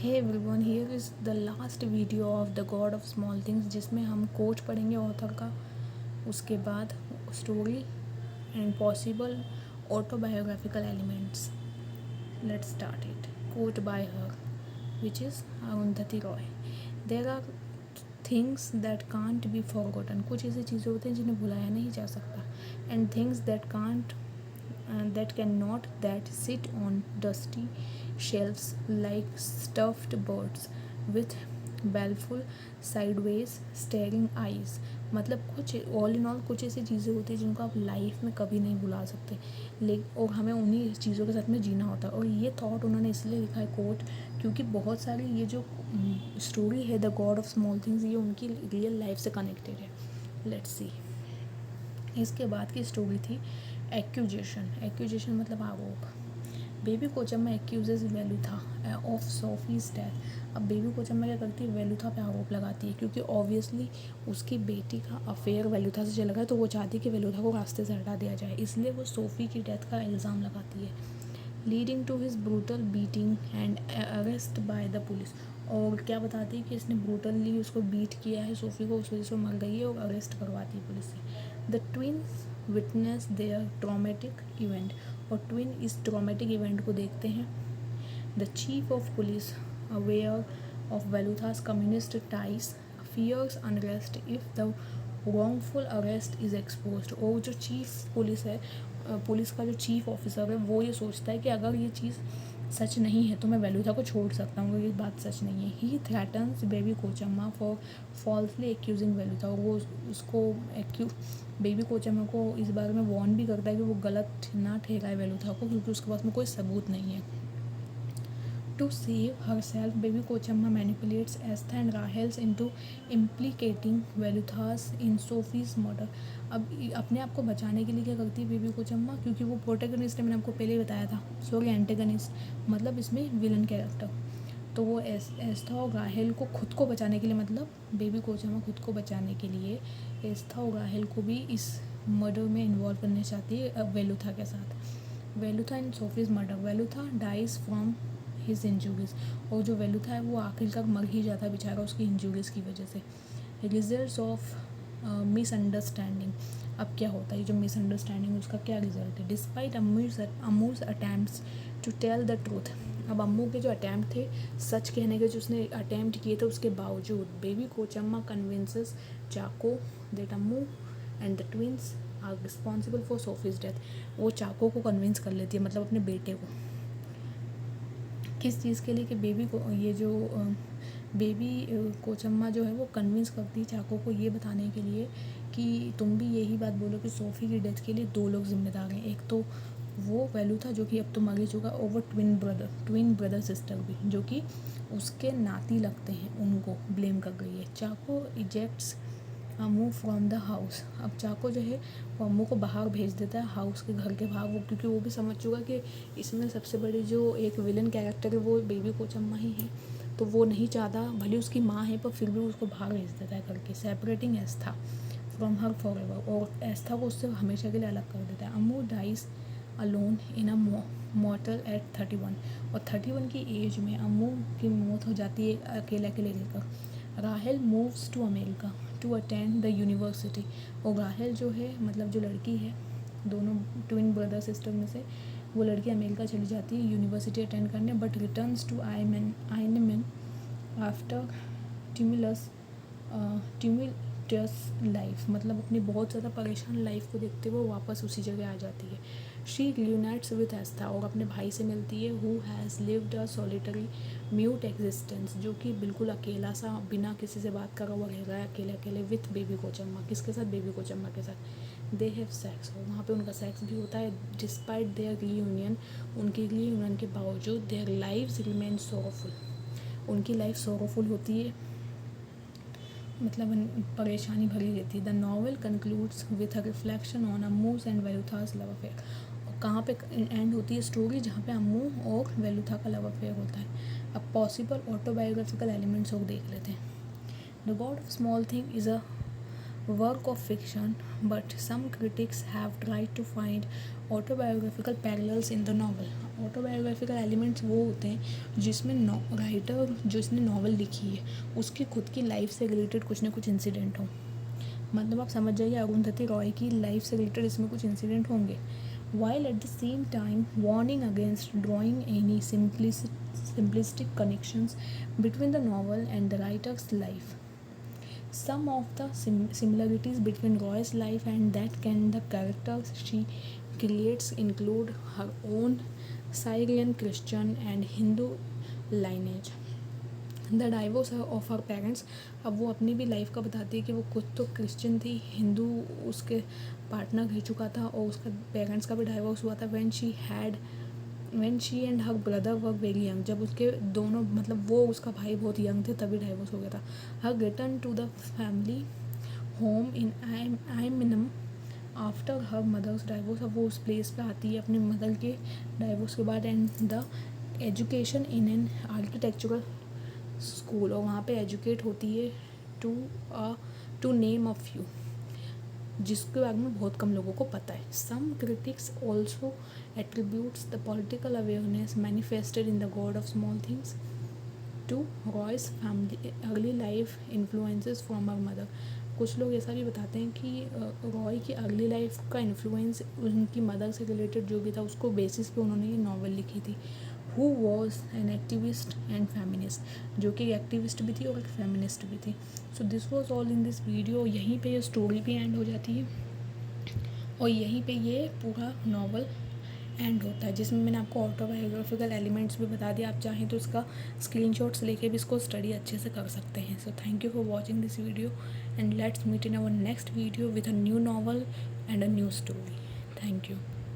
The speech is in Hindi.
Hey everyone, here is the last video of the God of small Things, जिसमें हम कोट पढ़ेंगे ऑथर का, उसके बाद story and possible autobiographical elements. Let's start it. Quote by her, which is Arundhati Roy. There are things that can't be forgotten. कुछ ऐसी चीज़ें होती हैं जिन्हें भुलाया नहीं जा सकता. And things that can't that cannot, that sit on dusty shelves like stuffed birds with baleful sideways staring eyes. मतलब कुछ ऑल इन ऑल कुछ ऐसी चीज़ें होती हैं जिनको आप लाइफ में कभी नहीं भुला सकते, लेकिन और हमें उन्हीं चीज़ों के साथ में जीना होता है. और ये थॉट उन्होंने इसलिए लिखा है कोट, क्योंकि बहुत सारी ये जो स्टोरी है the God of small things, ये उनकी रियल लाइफ से कनेक्टेड है. Let's see. इसके बाद की स्टोरी थी एक्यूजेशन. एक्यूजेशन मतलब आरोप. Baby Kochamma accuses Velutha of Sophie's death. अब बेबी कोचम्मा क्या करती है, वेलुथा पे आरोप लगाती है, क्योंकि ऑब्वियसली उसकी बेटी का अफेयर वेलुथा से चला गया, तो वो चाहती है कि वेलुथा को रास्ते से हटा दिया जाए, इसलिए वो सोफ़ी की डेथ का इल्ज़ाम लगाती है. Leading to his brutal beating and arrest by the police. और क्या बताती है कि इसने ब्रूटली उसको बीट किया है सोफ़ी को, उस वजह से मर गई है, और अरेस्ट करवाती है पुलिस से. The twins witness their traumatic event. और ट्विन इस ट्रॉमेटिक इवेंट को देखते हैं. The chief of police, aware of Velutha's communist ties, fears unrest if the wrongful arrest is exposed. और जो चीफ पुलिस है, पुलिस का जो चीफ ऑफिसर है, वो ये सोचता है कि अगर ये चीज़ सच नहीं है तो मैं वेलुथा को छोड़ सकता हूँ, ये बात सच नहीं है. He threatens Baby Kochamma for falsely accusing Velutha. और वो उसको बेबी कोचम्मा को इस बारे में वार्न भी करता है कि वो गलत ना ठहराए वेलुथा को, क्योंकि उसके पास में कोई सबूत नहीं है. To save herself, baby Kochamba manipulates Esther and Rahels into implicating Velutha's in Sophie's murder. अब अपने आप को बचाने के लिए क्या करती है बेबी कोचम्मा, क्योंकि वो प्रोटेगनिस्ट है, मैंने आपको पहले ही बताया था. सॉरी, एंटेगनिस्ट, मतलब इसमें विलन कैरेक्टर. तो वो एस्था और राहेल को खुद को बचाने के लिए, मतलब बेबी कोचम्मा खुद को बचाने के लिए एस्था और राहेल को भी इस मर्डर में इन्वॉल्व करना चाहती है वेलुथा के साथ. Velutha in Sophie's murder. Velutha dies from his injuries. और जो वेलुथा है वो आखिरकार मर ही जाता है बेचारा उसकी इंजरीज की वजह से. Results of misunderstanding. अब क्या होता है, जो मिसअंडरस्टैंडिंग उसका क्या रिजल्ट है. Despite Ammu's attempts to tell the truth. अब अम्मू के जो अटैम्प्ट थे सच कहने के, जो उसने अटैम्प्ट किए थे, उसके बावजूद Baby Kochamma convinces Chacko that Ammu and the twins are responsible for Sophie's death. वो चाको को कन्विंस कर लेती है, मतलब अपने बेटे को. किस चीज़ के लिए कि बेबी को, ये जो बेबी कोचम्मा जो है वो कन्विंस करती है चाको को ये बताने के लिए कि तुम भी यही बात बोलो कि सोफ़ी की डेथ के लिए दो लोग जिम्मेदार हैं. एक तो वो वेलुथा जो कि अब तो मर ही चुका, और वो ट्विन ब्रदर सिस्टर भी, जो कि उसके नाती लगते हैं, उनको ब्लेम कर गई है. Chacko ejects Ammu from the house. अब चाको जो है वो अम्मू को बाहर भेज देता है, हाउस के घर के बाहर. वो क्योंकि वो भी समझ चुका कि इसमें सबसे बड़ी जो एक विलन कैरेक्टर है वो बेबी कोचम्मा ही है, तो वो नहीं चाहता, भले उसकी माँ है पर फिर भी उसको बाहर भेज देता है करके. Separating Estha from her forever. और एस्था को उससे हमेशा के लिए अलग कर देता है. Ammu dies alone in a motel at 31. और 31 की एज में अम्मू की मौत हो जाती है अकेले अकेले रहकर. Rahel moves to America to attend the university. और राहेल जो है, मतलब जो लड़की है, दोनों ट्विन ब्रदर सिस्टर में से वो लड़की अमेरिका चली जाती है यूनिवर्सिटी अटेंड करने, but returns to Ayemenem after tumultuous life. मतलब अपनी बहुत ज़्यादा परेशान लाइफ को देखते हुए वापस उसी जगह आ जाती है. She reunites with Estha. और अपने भाई से मिलती है, who has lived a solitary mute existence, जो कि बिल्कुल अकेला सा, बिना किसी से बात करा हुआ रह रहा है अकेले अकेले. विथ बेबी कोचम्मा. किसके साथ, बेबी कोचम्मा के साथ. They have sex. और वहाँ पे उनका सेक्स भी होता है. डिस्पाइट देयर रीयूनियन, उनकी रीयूनियन के बावजूद देयर लाइव्स रिमेन सोरोफुल. उनकी लाइफ सोरोफुल होती है, मतलब परेशानी भरी रहती है. The novel concludes with a reflection on Ammu's and Velutha's love affair. और कहाँ पे एंड होती है स्टोरी, जहाँ पे अम्मू और वेलुथा का लव अफेयर होता है. अब पॉसिबल ऑटोबायोग्राफिकल एलिमेंट्स और देख लेते हैं. The God of small thing is a work of fiction, but some critics have tried to find autobiographical parallels in the novel. Autobiographical elements वो होते हैं जिसमें राइटर जो इसने नॉवल लिखी है उसकी खुद की लाइफ से रिलेटेड कुछ ना कुछ इंसिडेंट हो। मतलब आप समझ जाइए अरुंधति रॉय की लाइफ से रिलेटेड इसमें कुछ इंसिडेंट होंगे, while at the same time warning against drawing any simplistic connections between the novel and the writer's life. Some of the similarities between Roy's life and that can the characters she creates include her own Syrian Christian and Hindu lineage. The divorce of her parents, अब वो अपनी भी लाइफ का बताती है कि वो खुद तो क्रिश्चियन थी, हिंदू उसके पार्टनर रह चुका था और उसका पेरेंट्स का भी डाइवोर्स हुआ था when she and her brother were very young, जब उसके दोनों मतलब वो उसका भाई बहुत यंग थे तभी डाइवोर्स हो गया था। Her return to the family home in Ayemenem after her mother's divorce, अब वो उस प्लेस पे आती है अपनी मदर के डाइवोर्स के बाद, and the education in an architectural school, और वहाँ पे एजुकेट होती है टू नेम अ फ्यू, जिसके बारे में बहुत कम लोगों को पता है। Some critics also attributes the political awareness manifested in the God of small things to Roy's family early life influences from her mother. कुछ लोग ऐसा भी बताते हैं कि रॉय की अर्ली लाइफ का इन्फ्लुएंस उनकी मदर से रिलेटेड जो भी था उसको बेसिस पे उन्होंने ये नॉवल लिखी थी। Who was an activist and feminist, जो कि एक्टिविस्ट भी थी और एक फेमिनिस्ट भी थी। So this was all in this video. यहीं पे ये स्टोरी भी एंड हो जाती है और यहीं पे ये पूरा नॉवल एंड होता है, जिसमें मैंने आपको ऑटोबायोग्राफिकल एलिमेंट्स भी बता दिया। आप चाहें तो इसका स्क्रीनशॉट्स लेके भी इसको स्टडी अच्छे से कर सकते हैं। So thank you for watching this video and let's meet in our next video with a new novel and a new story. Thank you.